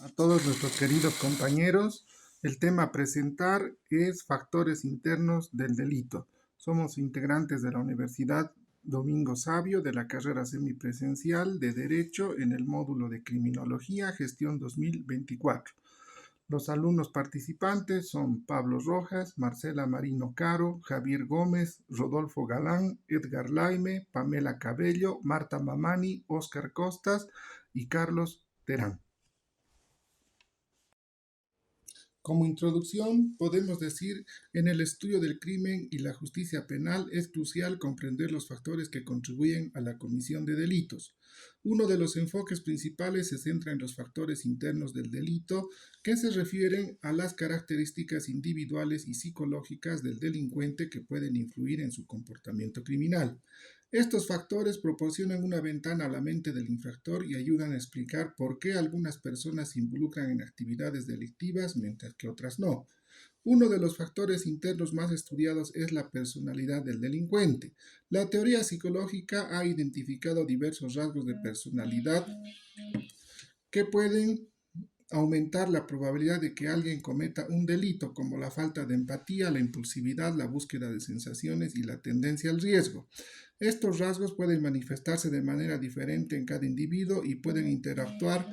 a todos nuestros queridos compañeros. El tema a presentar es factores internos del delito. Somos integrantes de la Universidad Domingo Savio de la carrera semipresencial de Derecho en el módulo de Criminología, gestión 2024. Los alumnos participantes son Pablo Rojas, Marcela Marino Caro, Javier Gómez, Rodolfo Galán, Edgar Laime, Pamela Cabello, Marta Mamani, Óscar Costas y Carlos Terán. Como introducción, podemos decir, en el estudio del crimen y la justicia penal es crucial comprender los factores que contribuyen a la comisión de delitos. Uno de los enfoques principales se centra en los factores internos del delito, que se refieren a las características individuales y psicológicas del delincuente que pueden influir en su comportamiento criminal. Estos factores proporcionan una ventana a la mente del infractor y ayudan a explicar por qué algunas personas se involucran en actividades delictivas mientras que otras no. Uno de los factores internos más estudiados es la personalidad del delincuente. La teoría psicológica ha identificado diversos rasgos de personalidad que pueden aumentar la probabilidad de que alguien cometa un delito, como la falta de empatía, la impulsividad, la búsqueda de sensaciones y la tendencia al riesgo. Estos rasgos pueden manifestarse de manera diferente en cada individuo y pueden interactuar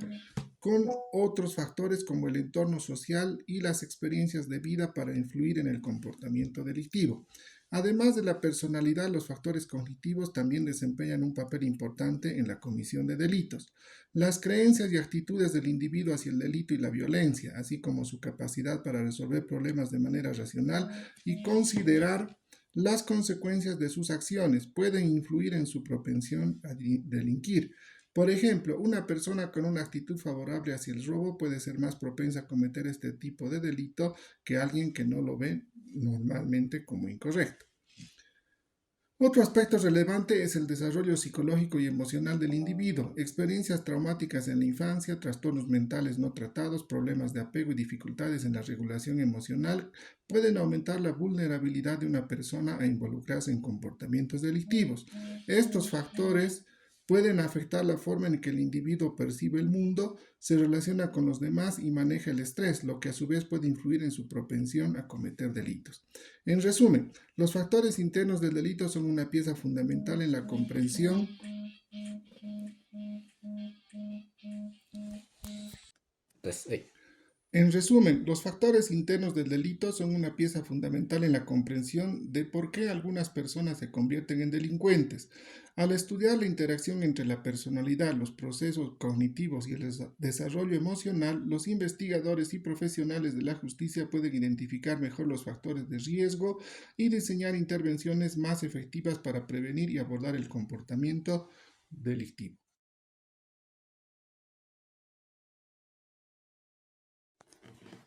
con otros factores como el entorno social y las experiencias de vida para influir en el comportamiento delictivo. Además de la personalidad, los factores cognitivos también desempeñan un papel importante en la comisión de delitos. Las creencias y actitudes del individuo hacia el delito y la violencia, así como su capacidad para resolver problemas de manera racional y considerar las consecuencias de sus acciones, pueden influir en su propensión a delinquir. Por ejemplo, una persona con una actitud favorable hacia el robo puede ser más propensa a cometer este tipo de delito que alguien que no lo ve normalmente como incorrecto. Otro aspecto relevante es el desarrollo psicológico y emocional del individuo. Experiencias traumáticas en la infancia, trastornos mentales no tratados, problemas de apego y dificultades en la regulación emocional pueden aumentar la vulnerabilidad de una persona a involucrarse en comportamientos delictivos. Estos factores pueden afectar la forma en que el individuo percibe el mundo, se relaciona con los demás y maneja el estrés, lo que a su vez puede influir en su propensión a cometer delitos. En resumen, los factores internos del delito son una pieza fundamental en la comprensión los factores internos del delito son una pieza fundamental en la comprensión de por qué algunas personas se convierten en delincuentes. Al estudiar la interacción entre la personalidad, los procesos cognitivos y el desarrollo emocional, los investigadores y profesionales de la justicia pueden identificar mejor los factores de riesgo y diseñar intervenciones más efectivas para prevenir y abordar el comportamiento delictivo.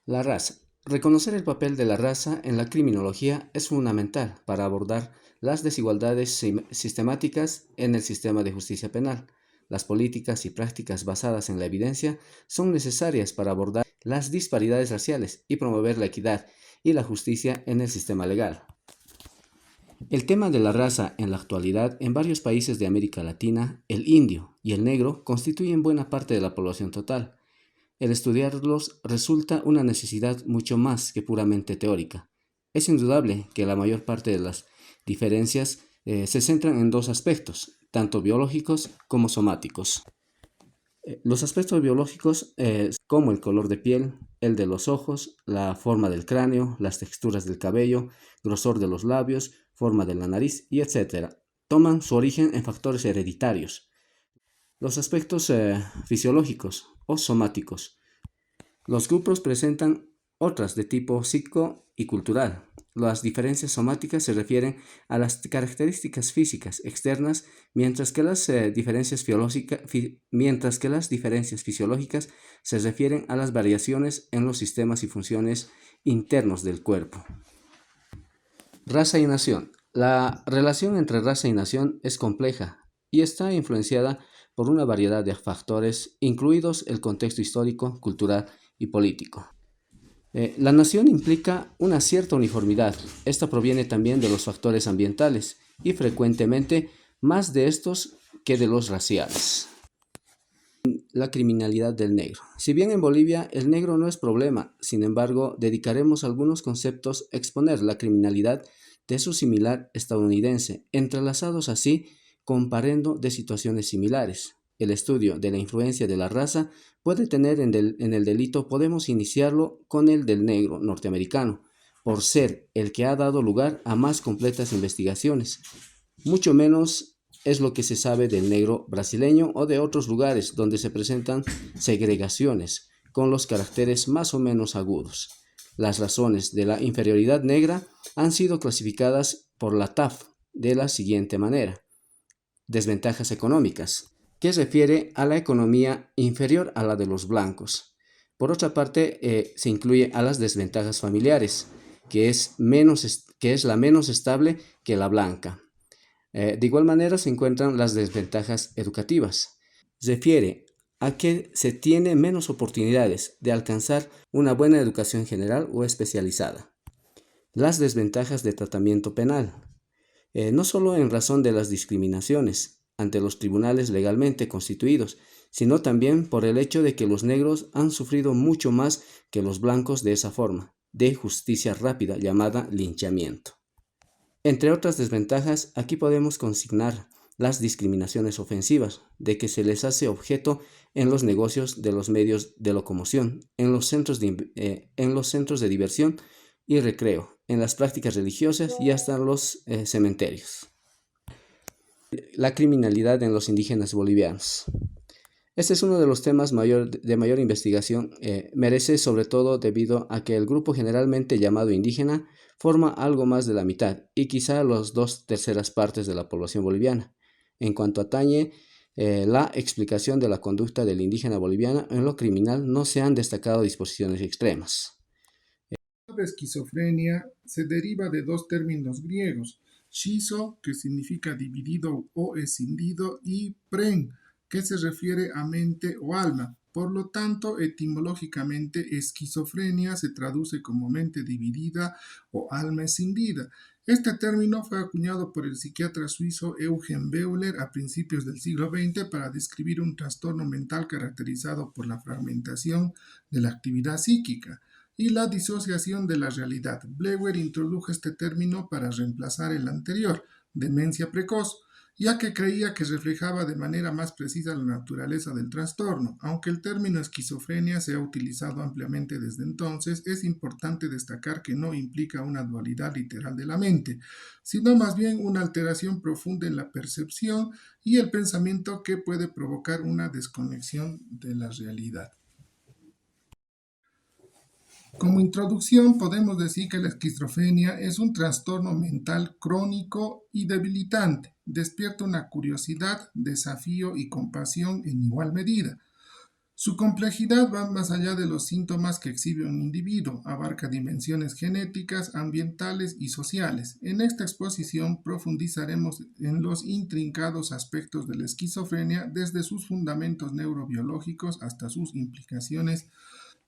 La raza. Reconocer el papel de la raza en la criminología es fundamental para abordar las desigualdades sistemáticas en el sistema de justicia penal. Las políticas y prácticas basadas en la evidencia son necesarias para abordar las disparidades raciales y promover la equidad y la justicia en el sistema legal. El tema de la raza en la actualidad en varios países de América Latina, el indio y el negro constituyen buena parte de la población total. El estudiarlos resulta una necesidad mucho más que puramente teórica. Es indudable que la mayor parte de las diferencias se centran en dos aspectos, tanto biológicos como somáticos. Los aspectos biológicos, como el color de piel, el de los ojos, la forma del cráneo, las texturas del cabello, grosor de los labios, forma de la nariz y etc., toman su origen en factores hereditarios. Los aspectos fisiológicos o somáticos. Los grupos presentan otras de tipo psico y cultural. Las diferencias somáticas se refieren a las características físicas externas, mientras que las diferencias fisiológicas se refieren a las variaciones en los sistemas y funciones internos del cuerpo. Raza y nación. La relación entre raza y nación es compleja y está influenciada por una variedad de factores, incluidos el contexto histórico, cultural y político. La nación implica una cierta uniformidad. Esta proviene también de los factores ambientales y frecuentemente más de estos que de los raciales. la criminalidad del negro. Si bien en Bolivia el negro no es problema, sin embargo, dedicaremos algunos conceptos a exponer la criminalidad de su similar estadounidense, entrelazados así comparendo de situaciones similares. El estudio de la influencia de la raza puede tener en el delito, podemos iniciarlo con el del negro norteamericano, por ser el que ha dado lugar a más completas investigaciones. Mucho menos es lo que se sabe del negro brasileño o de otros lugares donde se presentan segregaciones con los caracteres más o menos agudos. Las razones de la inferioridad negra han sido clasificadas por la TAF de la siguiente manera. Desventajas económicas, que refiere a la economía inferior a la de los blancos. Por otra parte, se incluye a las desventajas familiares, que es la menos estable que la blanca. De igual manera se encuentran las desventajas educativas. Refiere a que se tiene menos oportunidades de alcanzar una buena educación general o especializada. Las desventajas de tratamiento penal, no solo en razón de las discriminaciones ante los tribunales legalmente constituidos, sino también por el hecho de que los negros han sufrido mucho más que los blancos de esa forma de justicia rápida llamada linchamiento. Entre otras desventajas, aquí podemos consignar las discriminaciones ofensivas, de que se les hace objeto en los negocios de los medios de locomoción, en los centros de diversión y recreo, en las prácticas religiosas y hasta los cementerios. La criminalidad en los indígenas bolivianos. Este es uno de los temas de mayor investigación, merece sobre todo debido a que el grupo generalmente llamado indígena forma algo más de la mitad y quizá las 2/3 partes de la población boliviana. En cuanto atañe la explicación de la conducta del indígena boliviano en lo criminal, no se han destacado disposiciones extremas. La esquizofrenia se deriva de dos términos griegos, schizo, que significa dividido o escindido, y pren, que se refiere a mente o alma. Por lo tanto, etimológicamente, esquizofrenia se traduce como mente dividida o alma escindida. Este término fue acuñado por el psiquiatra suizo Eugen Beuler a principios del siglo XX para describir un trastorno mental caracterizado por la fragmentación de la actividad psíquica y la disociación de la realidad. Beuer introdujo este término para reemplazar el anterior, demencia precoz, ya que creía que reflejaba de manera más precisa la naturaleza del trastorno. Aunque el término esquizofrenia se ha utilizado ampliamente desde entonces, es importante destacar que no implica una dualidad literal de la mente, sino más bien una alteración profunda en la percepción y el pensamiento que puede provocar una desconexión de la realidad. Como introducción, podemos decir que la esquizofrenia es un trastorno mental crónico y debilitante. Despierta una curiosidad, desafío y compasión en igual medida. Su complejidad va más allá de los síntomas que exhibe un individuo, abarca dimensiones genéticas, ambientales y sociales. En esta exposición profundizaremos en los intrincados aspectos de la esquizofrenia, desde sus fundamentos neurobiológicos hasta sus implicaciones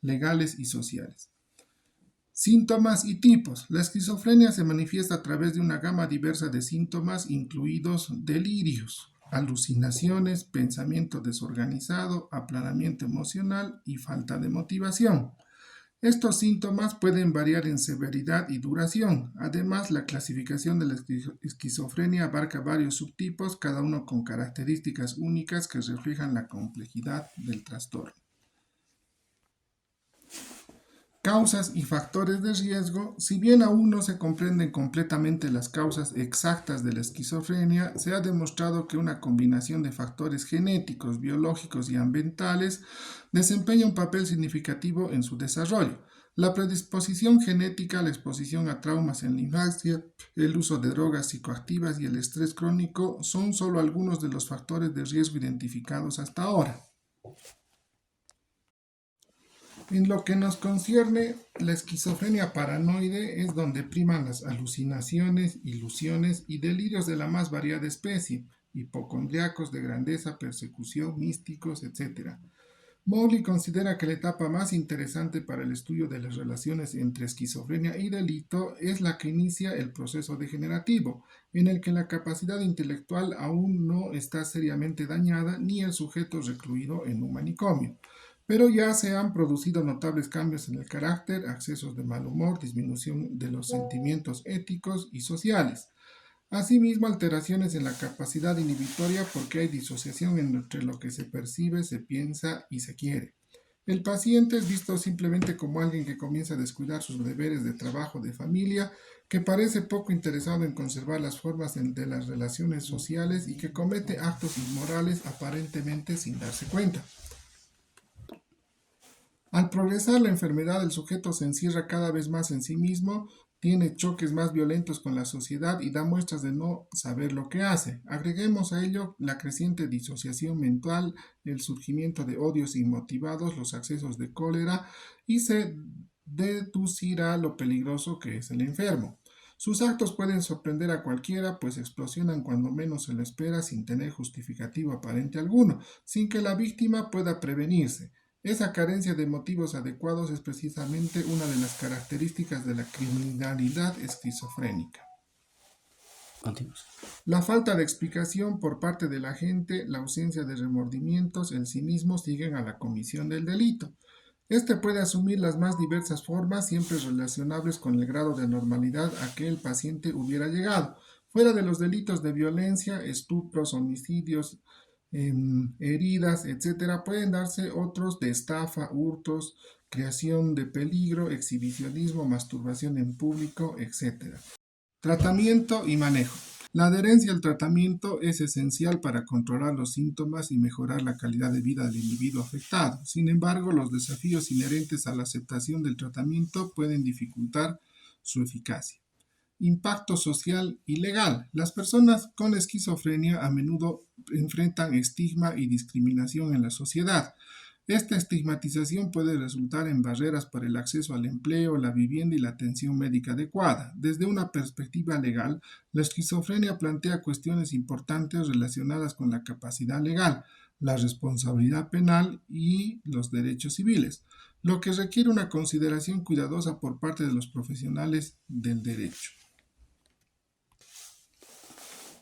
legales y sociales. Síntomas y tipos. La esquizofrenia se manifiesta a través de una gama diversa de síntomas, incluidos delirios, alucinaciones, pensamiento desorganizado, aplanamiento emocional y falta de motivación. Estos síntomas pueden variar en severidad y duración. Además, la clasificación de la esquizofrenia abarca varios subtipos, cada uno con características únicas que reflejan la complejidad del trastorno. Causas y factores de riesgo. Si bien aún no se comprenden completamente las causas exactas de la esquizofrenia, se ha demostrado que una combinación de factores genéticos, biológicos y ambientales desempeña un papel significativo en su desarrollo. La predisposición genética, la exposición a traumas en la infancia, el uso de drogas psicoactivas y el estrés crónico son solo algunos de los factores de riesgo identificados hasta ahora. En lo que nos concierne, la esquizofrenia paranoide es donde priman las alucinaciones, ilusiones y delirios de la más variada especie, hipocondriacos de grandeza, persecución, místicos, etc. Morley considera que la etapa más interesante para el estudio de las relaciones entre esquizofrenia y delito es la que inicia el proceso degenerativo, en el que la capacidad intelectual aún no está seriamente dañada ni el sujeto recluido en un manicomio. Pero ya se han producido notables cambios en el carácter, accesos de mal humor, disminución de los sentimientos éticos y sociales. Asimismo, alteraciones en la capacidad inhibitoria porque hay disociación entre lo que se percibe, se piensa y se quiere. El paciente es visto simplemente como alguien que comienza a descuidar sus deberes de trabajo, de familia, que parece poco interesado en conservar las formas de las relaciones sociales y que comete actos inmorales aparentemente sin darse cuenta. Al progresar la enfermedad, el sujeto se encierra cada vez más en sí mismo, tiene choques más violentos con la sociedad y da muestras de no saber lo que hace. Agreguemos a ello la creciente disociación mental, el surgimiento de odios inmotivados, los accesos de cólera y se deducirá lo peligroso que es el enfermo. Sus actos pueden sorprender a cualquiera, pues explosionan cuando menos se lo espera sin tener justificativo aparente alguno, sin que la víctima pueda prevenirse. Esa carencia de motivos adecuados es precisamente una de las características de la criminalidad esquizofrénica. Continuamos. La falta de explicación por parte de la gente, la ausencia de remordimientos, el cinismo siguen a la comisión del delito. Este puede asumir las más diversas formas, siempre relacionables con el grado de normalidad a que el paciente hubiera llegado. Fuera de los delitos de violencia, estupros, homicidios, heridas, etcétera, pueden darse otros de estafa, hurtos, creación de peligro, exhibicionismo, masturbación en público, etcétera. Tratamiento y manejo. La adherencia al tratamiento es esencial para controlar los síntomas y mejorar la calidad de vida del individuo afectado. Sin embargo, los desafíos inherentes a la aceptación del tratamiento pueden dificultar su eficacia. Impacto social y legal. Las personas con esquizofrenia a menudo enfrentan estigma y discriminación en la sociedad. Esta estigmatización puede resultar en barreras para el acceso al empleo, la vivienda y la atención médica adecuada. Desde una perspectiva legal, la esquizofrenia plantea cuestiones importantes relacionadas con la capacidad legal, la responsabilidad penal y los derechos civiles, lo que requiere una consideración cuidadosa por parte de los profesionales del derecho.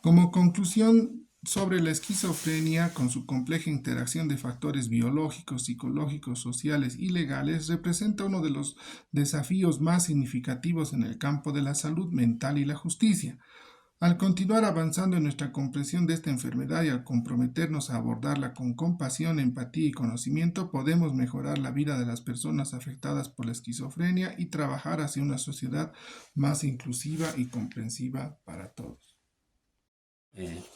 Como conclusión sobre la esquizofrenia, con su compleja interacción de factores biológicos, psicológicos, sociales y legales, representa uno de los desafíos más significativos en el campo de la salud mental y la justicia. Al continuar avanzando en nuestra comprensión de esta enfermedad y al comprometernos a abordarla con compasión, empatía y conocimiento, podemos mejorar la vida de las personas afectadas por la esquizofrenia y trabajar hacia una sociedad más inclusiva y comprensiva para todos.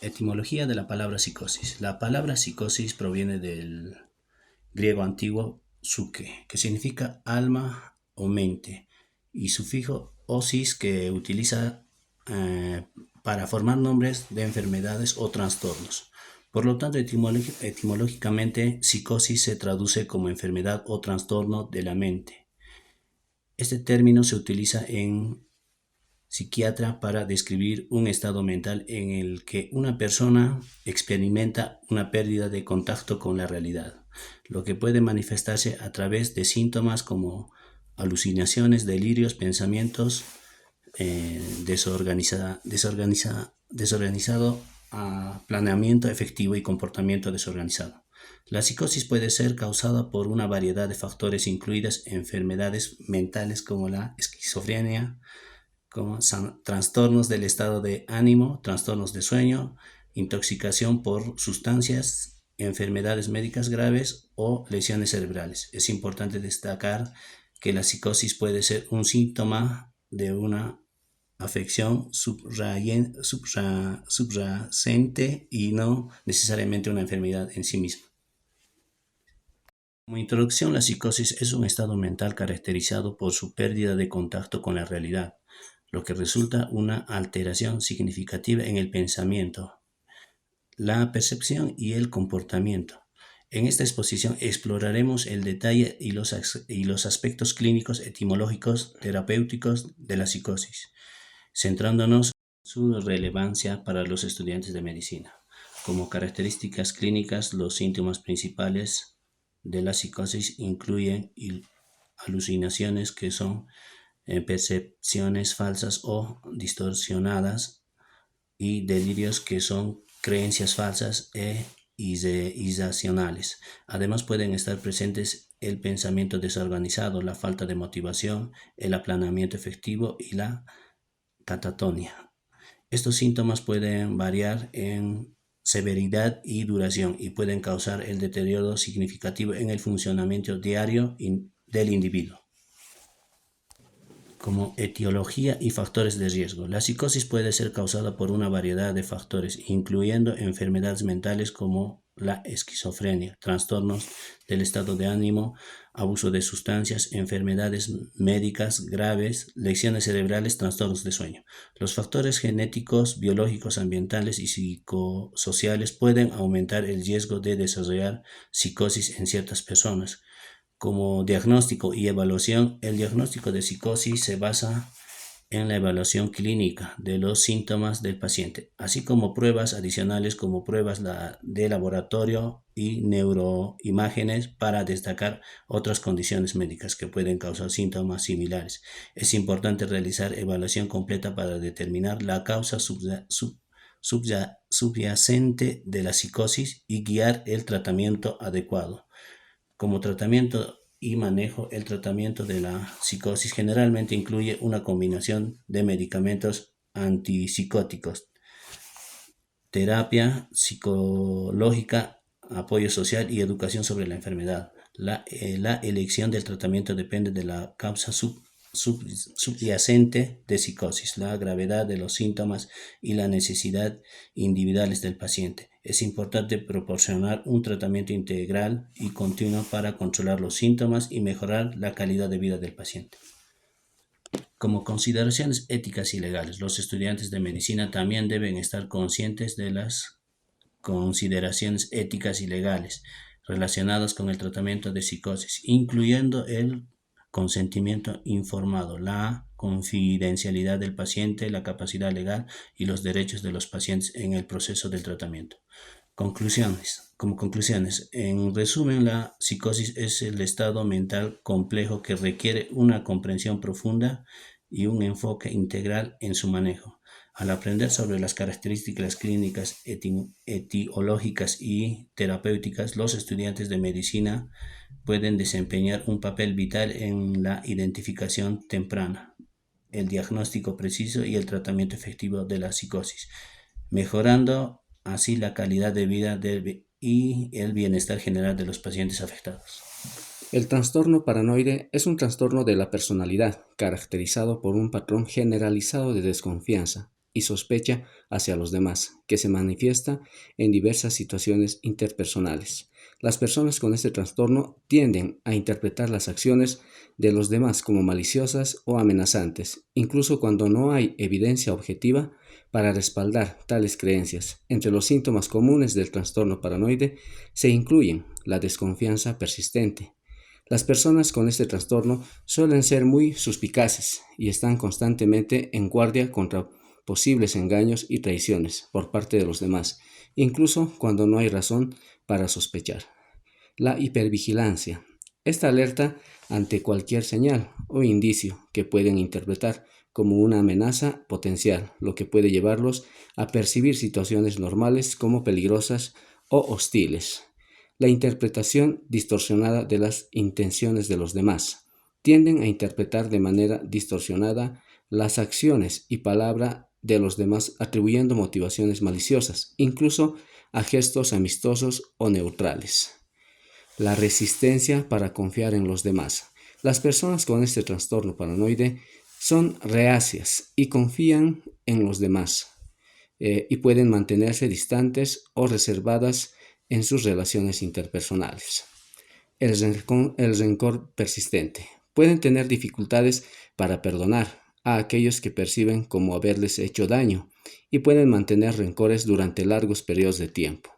Etimología de la palabra psicosis. La palabra psicosis proviene del griego antiguo psuke, que significa alma o mente, y sufijo osis, que utiliza para formar nombres de enfermedades o trastornos. Por lo tanto, etimológicamente, psicosis se traduce como enfermedad o trastorno de la mente. Este término se utiliza en psiquiatra para describir un estado mental en el que una persona experimenta una pérdida de contacto con la realidad, lo que puede manifestarse a través de síntomas como alucinaciones, delirios, pensamientos desorganizado, planeamiento efectivo y comportamiento desorganizado. La psicosis puede ser causada por una variedad de factores, incluidas enfermedades mentales como la esquizofrenia, como trastornos del estado de ánimo, trastornos de sueño, intoxicación por sustancias, enfermedades médicas graves o lesiones cerebrales. Es importante destacar que la psicosis puede ser un síntoma de una afección subyacente y no necesariamente una enfermedad en sí misma. Como introducción, la psicosis es un estado mental caracterizado por su pérdida de contacto con la realidad, lo que resulta una alteración significativa en el pensamiento, la percepción y el comportamiento. En esta exposición exploraremos el detalle y los aspectos clínicos, etimológicos, terapéuticos de la psicosis, centrándonos en su relevancia para los estudiantes de medicina. Como características clínicas, los síntomas principales de la psicosis incluyen alucinaciones, que son percepciones falsas o distorsionadas, y delirios, que son creencias falsas e irracionales. Además, pueden estar presentes el pensamiento desorganizado, la falta de motivación, el aplanamiento efectivo y la catatonia. Estos síntomas pueden variar en severidad y duración y pueden causar el deterioro significativo en el funcionamiento diario del individuo. Como etiología y factores de riesgo. La psicosis puede ser causada por una variedad de factores, incluyendo enfermedades mentales como la esquizofrenia, trastornos del estado de ánimo, abuso de sustancias, enfermedades médicas graves, lesiones cerebrales, trastornos de sueño. Los factores genéticos, biológicos, ambientales y psicosociales pueden aumentar el riesgo de desarrollar psicosis en ciertas personas. Como diagnóstico y evaluación, el diagnóstico de psicosis se basa en la evaluación clínica de los síntomas del paciente, así como pruebas adicionales como pruebas de laboratorio y neuroimágenes para destacar otras condiciones médicas que pueden causar síntomas similares. Es importante realizar evaluación completa para determinar la causa subyacente de la psicosis y guiar el tratamiento adecuado. Como tratamiento y manejo, el tratamiento de la psicosis generalmente incluye una combinación de medicamentos antipsicóticos, terapia psicológica, apoyo social y educación sobre la enfermedad. La elección del tratamiento depende de la causa subyacente de psicosis, la gravedad de los síntomas y la necesidad individuales del paciente. Es importante proporcionar un tratamiento integral y continuo para controlar los síntomas y mejorar la calidad de vida del paciente. Como consideraciones éticas y legales, los estudiantes de medicina también deben estar conscientes de las consideraciones éticas y legales relacionadas con el tratamiento de psicosis, incluyendo el consentimiento informado, la confidencialidad del paciente, la capacidad legal y los derechos de los pacientes en el proceso del tratamiento. Como conclusiones, en resumen, la psicosis es el estado mental complejo que requiere una comprensión profunda y un enfoque integral en su manejo. Al aprender sobre las características clínicas, etiológicas y terapéuticas, los estudiantes de medicina pueden desempeñar un papel vital en la identificación temprana, el diagnóstico preciso y el tratamiento efectivo de la psicosis, mejorando así la calidad de vida y el bienestar general de los pacientes afectados. El trastorno paranoide es un trastorno de la personalidad caracterizado por un patrón generalizado de desconfianza y sospecha hacia los demás, que se manifiesta en diversas situaciones interpersonales. Las personas con este trastorno tienden a interpretar las acciones de los demás como maliciosas o amenazantes, incluso cuando no hay evidencia objetiva para respaldar tales creencias. Entre los síntomas comunes del trastorno paranoide se incluyen la desconfianza persistente. Las personas con este trastorno suelen ser muy suspicaces y están constantemente en guardia contra posibles engaños y traiciones por parte de los demás, incluso cuando no hay razón para sospechar. La hipervigilancia. Esta alerta ante cualquier señal o indicio que pueden interpretar como una amenaza potencial, lo que puede llevarlos a percibir situaciones normales como peligrosas o hostiles. La interpretación distorsionada de las intenciones de los demás. Tienden a interpretar de manera distorsionada las acciones y palabras de los demás, atribuyendo motivaciones maliciosas, incluso a gestos amistosos o neutrales. La resistencia para confiar en los demás. Las personas con este trastorno paranoide son reacias y confían en los demás y pueden mantenerse distantes o reservadas en sus relaciones interpersonales. El rencor persistente. Pueden tener dificultades para perdonar a aquellos que perciben como haberles hecho daño y pueden mantener rencores durante largos periodos de tiempo.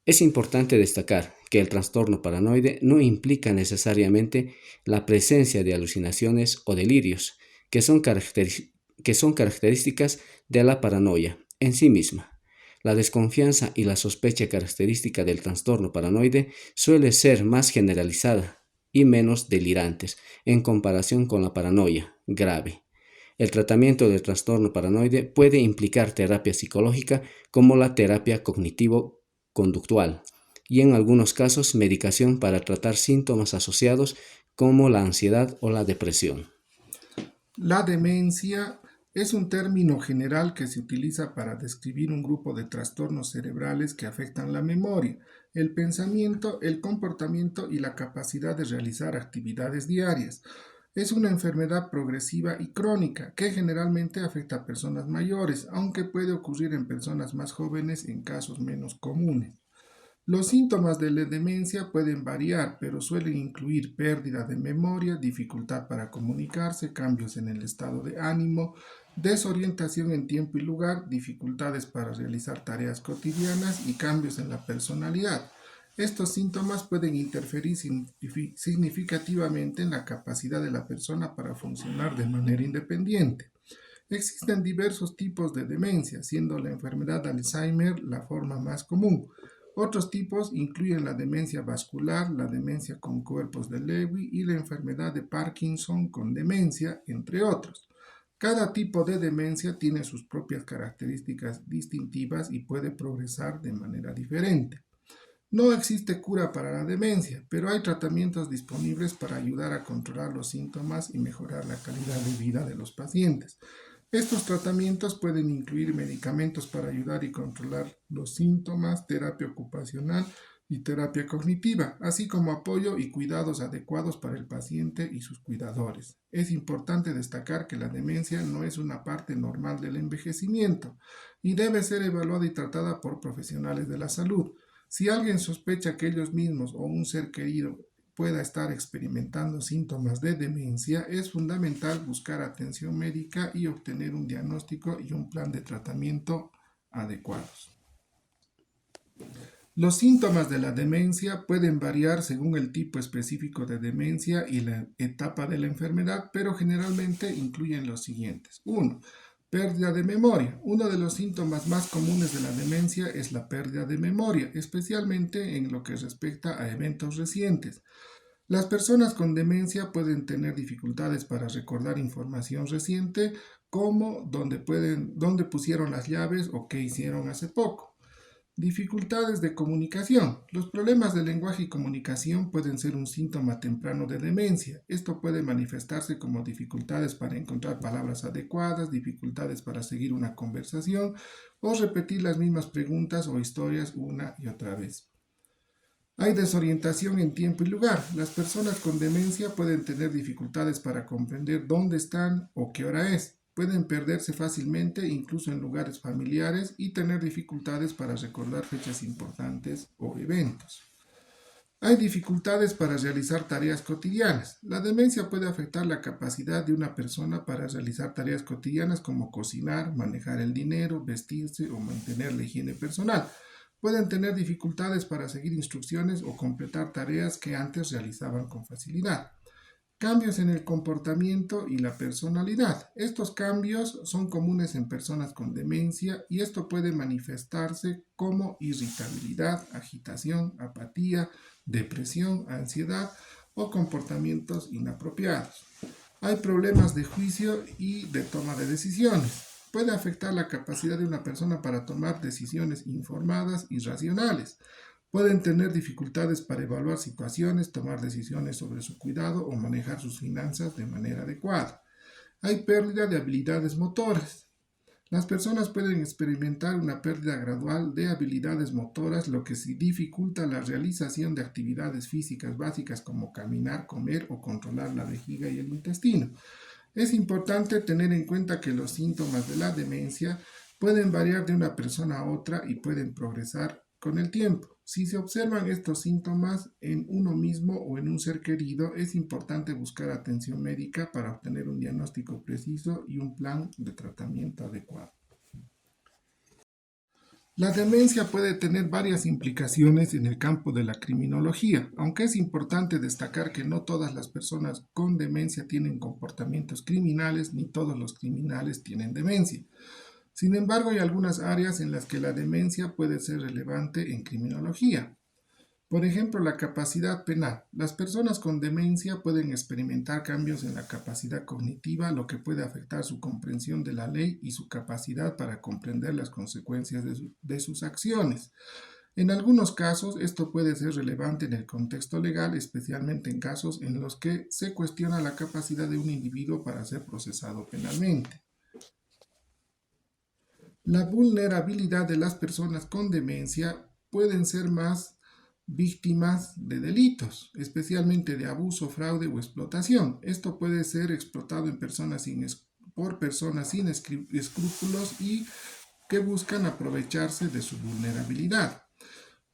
Es importante destacar que el trastorno paranoide no implica necesariamente la presencia de alucinaciones o delirios, que son características de la paranoia en sí misma. La desconfianza y la sospecha característica del trastorno paranoide suele ser más generalizada y menos delirantes en comparación con la paranoia grave. El tratamiento del trastorno paranoide puede implicar terapia psicológica como la terapia cognitivo-conductual y en algunos casos medicación para tratar síntomas asociados como la ansiedad o la depresión. La demencia es un término general que se utiliza para describir un grupo de trastornos cerebrales que afectan la memoria, el pensamiento, el comportamiento y la capacidad de realizar actividades diarias. Es una enfermedad progresiva y crónica que generalmente afecta a personas mayores, aunque puede ocurrir en personas más jóvenes en casos menos comunes. Los síntomas de la demencia pueden variar, pero suelen incluir pérdida de memoria, dificultad para comunicarse, cambios en el estado de ánimo, desorientación en tiempo y lugar, dificultades para realizar tareas cotidianas y cambios en la personalidad. Estos síntomas pueden interferir significativamente en la capacidad de la persona para funcionar de manera independiente. Existen diversos tipos de demencia, siendo la enfermedad de Alzheimer la forma más común. Otros tipos incluyen la demencia vascular, la demencia con cuerpos de Lewy y la enfermedad de Parkinson con demencia, entre otros. Cada tipo de demencia tiene sus propias características distintivas y puede progresar de manera diferente. No existe cura para la demencia, pero hay tratamientos disponibles para ayudar a controlar los síntomas y mejorar la calidad de vida de los pacientes. Estos tratamientos pueden incluir medicamentos para ayudar y controlar los síntomas, terapia ocupacional y terapia cognitiva, así como apoyo y cuidados adecuados para el paciente y sus cuidadores. Es importante destacar que la demencia no es una parte normal del envejecimiento y debe ser evaluada y tratada por profesionales de la salud. Si alguien sospecha que ellos mismos o un ser querido pueda estar experimentando síntomas de demencia, es fundamental buscar atención médica y obtener un diagnóstico y un plan de tratamiento adecuados. Los síntomas de la demencia pueden variar según el tipo específico de demencia y la etapa de la enfermedad, pero generalmente incluyen los siguientes. 1. Pérdida de memoria. Uno de los síntomas más comunes de la demencia es la pérdida de memoria, especialmente en lo que respecta a eventos recientes. Las personas con demencia pueden tener dificultades para recordar información reciente, como dónde pusieron las llaves o qué hicieron hace poco. Dificultades de comunicación. Los problemas de lenguaje y comunicación pueden ser un síntoma temprano de demencia. Esto puede manifestarse como dificultades para encontrar palabras adecuadas, dificultades para seguir una conversación o repetir las mismas preguntas o historias una y otra vez. Hay desorientación en tiempo y lugar. Las personas con demencia pueden tener dificultades para comprender dónde están o qué hora es. Pueden perderse fácilmente, incluso en lugares familiares, y tener dificultades para recordar fechas importantes o eventos. Hay dificultades para realizar tareas cotidianas. La demencia puede afectar la capacidad de una persona para realizar tareas cotidianas como cocinar, manejar el dinero, vestirse o mantener la higiene personal. Pueden tener dificultades para seguir instrucciones o completar tareas que antes realizaban con facilidad. Cambios en el comportamiento y la personalidad. Estos cambios son comunes en personas con demencia y esto puede manifestarse como irritabilidad, agitación, apatía, depresión, ansiedad o comportamientos inapropiados. Hay problemas de juicio y de toma de decisiones. Puede afectar la capacidad de una persona para tomar decisiones informadas y racionales. Pueden tener dificultades para evaluar situaciones, tomar decisiones sobre su cuidado o manejar sus finanzas de manera adecuada. Hay pérdida de habilidades motoras. Las personas pueden experimentar una pérdida gradual de habilidades motoras, lo que dificulta la realización de actividades físicas básicas como caminar, comer o controlar la vejiga y el intestino. Es importante tener en cuenta que los síntomas de la demencia pueden variar de una persona a otra y pueden progresar con el tiempo. Si se observan estos síntomas en uno mismo o en un ser querido, es importante buscar atención médica para obtener un diagnóstico preciso y un plan de tratamiento adecuado. La demencia puede tener varias implicaciones en el campo de la criminología, aunque es importante destacar que no todas las personas con demencia tienen comportamientos criminales ni todos los criminales tienen demencia. Sin embargo, hay algunas áreas en las que la demencia puede ser relevante en criminología. Por ejemplo, la capacidad penal. Las personas con demencia pueden experimentar cambios en la capacidad cognitiva, lo que puede afectar su comprensión de la ley y su capacidad para comprender las consecuencias de sus acciones. En algunos casos, esto puede ser relevante en el contexto legal, especialmente en casos en los que se cuestiona la capacidad de un individuo para ser procesado penalmente. La vulnerabilidad de las personas con demencia pueden ser más víctimas de delitos, especialmente de abuso, fraude o explotación. Esto puede ser explotado por personas sin escrúpulos y que buscan aprovecharse de su vulnerabilidad.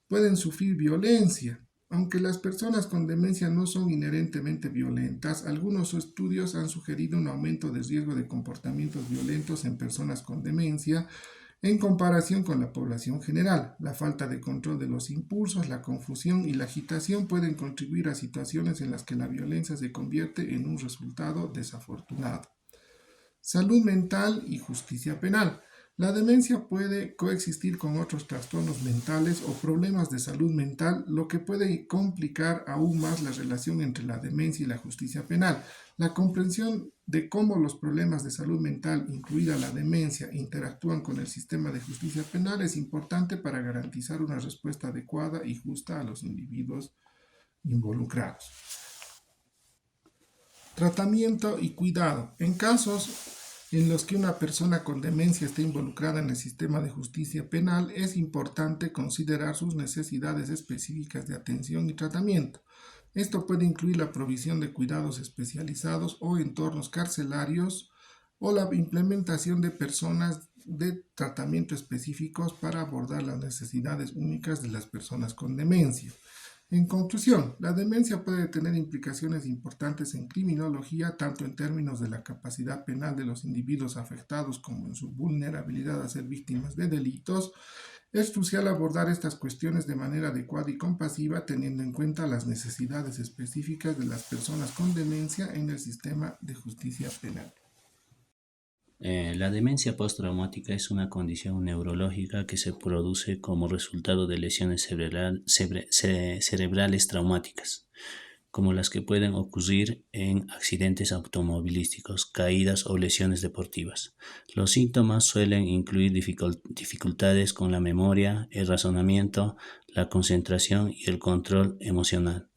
Pueden sufrir violencia. Aunque las personas con demencia no son inherentemente violentas, algunos estudios han sugerido un aumento de riesgo de comportamientos violentos en personas con demencia en comparación con la población general. La falta de control de los impulsos, la confusión y la agitación pueden contribuir a situaciones en las que la violencia se convierte en un resultado desafortunado. Salud mental y justicia penal. La demencia puede coexistir con otros trastornos mentales o problemas de salud mental, lo que puede complicar aún más la relación entre la demencia y la justicia penal. La comprensión de cómo los problemas de salud mental, incluida la demencia, interactúan con el sistema de justicia penal es importante para garantizar una respuesta adecuada y justa a los individuos involucrados. Tratamiento y cuidado. En casos en los que una persona con demencia esté involucrada en el sistema de justicia penal, es importante considerar sus necesidades específicas de atención y tratamiento. Esto puede incluir la provisión de cuidados especializados o entornos carcelarios o la implementación de personas de tratamiento específicos para abordar las necesidades únicas de las personas con demencia. En conclusión, la demencia puede tener implicaciones importantes en criminología, tanto en términos de la capacidad penal de los individuos afectados como en su vulnerabilidad a ser víctimas de delitos. Es crucial abordar estas cuestiones de manera adecuada y compasiva, teniendo en cuenta las necesidades específicas de las personas con demencia en el sistema de justicia penal. La demencia postraumática es una condición neurológica que se produce como resultado de lesiones cerebrales traumáticas, como las que pueden ocurrir en accidentes automovilísticos, caídas o lesiones deportivas. Los síntomas suelen incluir dificultades con la memoria, el razonamiento, la concentración y el control emocional.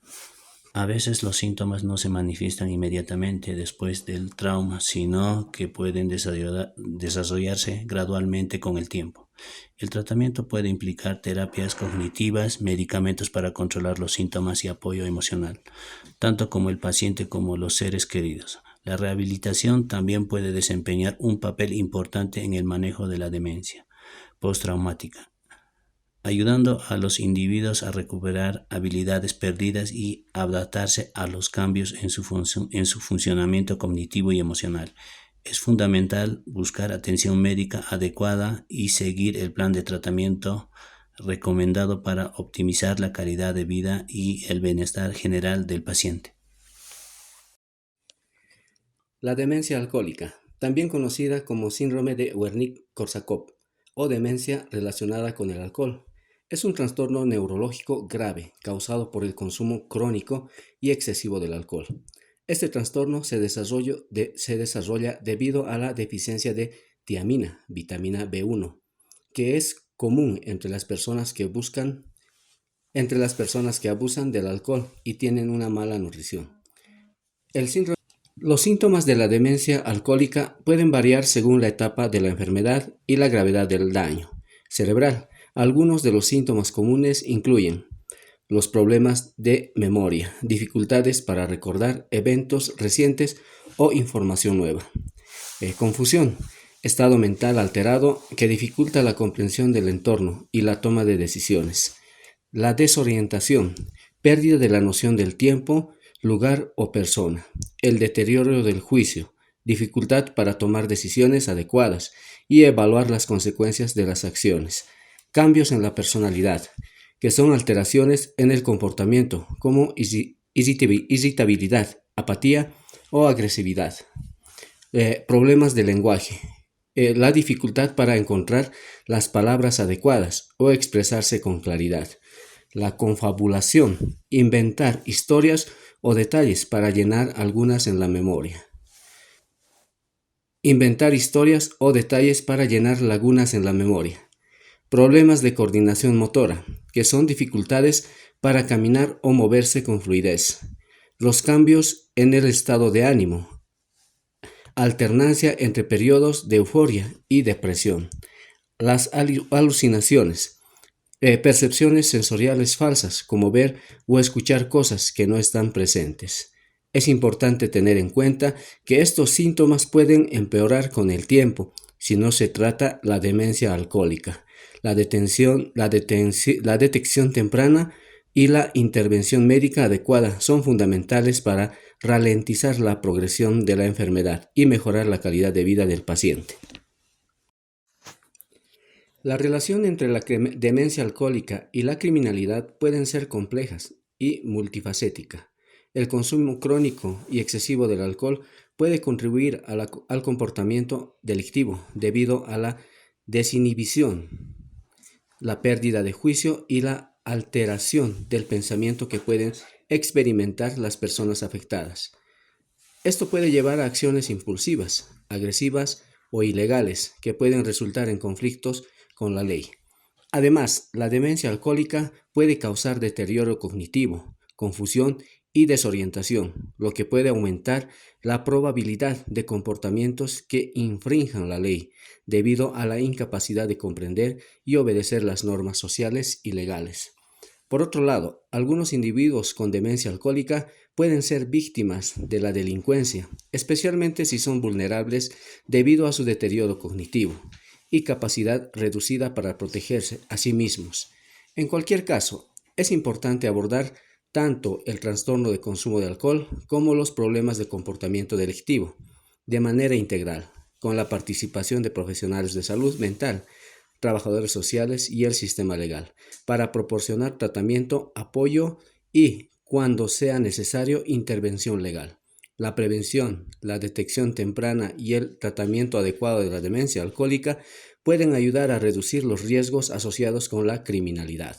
A veces los síntomas no se manifiestan inmediatamente después del trauma, sino que pueden desarrollarse gradualmente con el tiempo. El tratamiento puede implicar terapias cognitivas, medicamentos para controlar los síntomas y apoyo emocional, tanto como el paciente como los seres queridos. La rehabilitación también puede desempeñar un papel importante en el manejo de la demencia postraumática, ayudando a los individuos a recuperar habilidades perdidas y adaptarse a los cambios en su funcionamiento cognitivo y emocional. Es fundamental buscar atención médica adecuada y seguir el plan de tratamiento recomendado para optimizar la calidad de vida y el bienestar general del paciente. La demencia alcohólica, también conocida como síndrome de Wernicke-Korsakoff o demencia relacionada con el alcohol, es un trastorno neurológico grave causado por el consumo crónico y excesivo del alcohol. Este trastorno se desarrolla debido a la deficiencia de tiamina, vitamina B1, que es común entre las personas que abusan del alcohol y tienen una mala nutrición. Los síntomas de la demencia alcohólica pueden variar según la etapa de la enfermedad y la gravedad del daño cerebral. Algunos de los síntomas comunes incluyen los problemas de memoria, dificultades para recordar eventos recientes o información nueva, confusión, estado mental alterado que dificulta la comprensión del entorno y la toma de decisiones, la desorientación, pérdida de la noción del tiempo, lugar o persona, el deterioro del juicio, dificultad para tomar decisiones adecuadas y evaluar las consecuencias de las acciones, cambios en la personalidad, que son alteraciones en el comportamiento como irritabilidad, apatía o agresividad, problemas de lenguaje, la dificultad para encontrar las palabras adecuadas o expresarse con claridad. La confabulación, inventar historias o detalles para llenar algunas en la memoria. Inventar historias o detalles para llenar lagunas en la memoria. Problemas de coordinación motora, que son dificultades para caminar o moverse con fluidez. Los cambios en el estado de ánimo. Alternancia entre periodos de euforia y depresión. Las alucinaciones. Percepciones sensoriales falsas, como ver o escuchar cosas que no están presentes. Es importante tener en cuenta que estos síntomas pueden empeorar con el tiempo si no se trata la demencia alcohólica. La detección temprana y la intervención médica adecuada son fundamentales para ralentizar la progresión de la enfermedad y mejorar la calidad de vida del paciente. La relación entre la demencia alcohólica y la criminalidad pueden ser complejas y multifacética. El consumo crónico y excesivo del alcohol puede contribuir al comportamiento delictivo debido a la desinhibición, la pérdida de juicio y la alteración del pensamiento que pueden experimentar las personas afectadas. Esto puede llevar a acciones impulsivas, agresivas o ilegales que pueden resultar en conflictos con la ley. Además, la demencia alcohólica puede causar deterioro cognitivo, confusión y desorientación, lo que puede aumentar la probabilidad de comportamientos que infrinjan la ley debido a la incapacidad de comprender y obedecer las normas sociales y legales. Por otro lado, algunos individuos con demencia alcohólica pueden ser víctimas de la delincuencia, especialmente si son vulnerables debido a su deterioro cognitivo y capacidad reducida para protegerse a sí mismos. En cualquier caso, es importante abordar tanto el trastorno de consumo de alcohol como los problemas de comportamiento delictivo de manera integral, con la participación de profesionales de salud mental, trabajadores sociales y el sistema legal, para proporcionar tratamiento, apoyo y, cuando sea necesario, intervención legal. La prevención, la detección temprana y el tratamiento adecuado de la demencia alcohólica pueden ayudar a reducir los riesgos asociados con la criminalidad.